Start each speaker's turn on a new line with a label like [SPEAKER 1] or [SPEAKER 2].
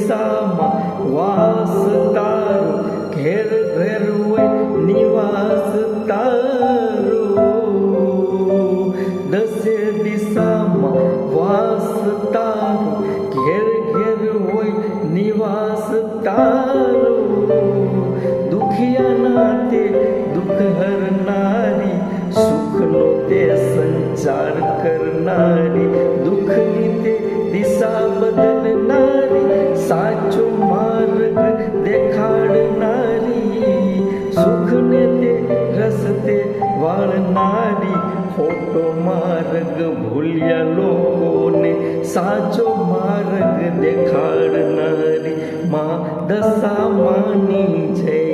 [SPEAKER 1] દિશામાં વાસ તારો, ઘેર ઘેર હોય નિવાસ તારો. દસે દિશામાં વાસ તારો, ઘેર ઘેર હોય નિવાસ તારો. દુખિયાના તે દુઃખ હરનારી, સુખનો તે સંચાર કરનારી. દુઃખની તે દિશા બદલનારી, સાચો માર્ગ દેખાડનારી. સુખને તે રસ્તે વાળનારી, ખોટો માર્ગ ભૂલ્યા લોકોને સાચો માર્ગ દેખાડનારી. માં દશામાની જય.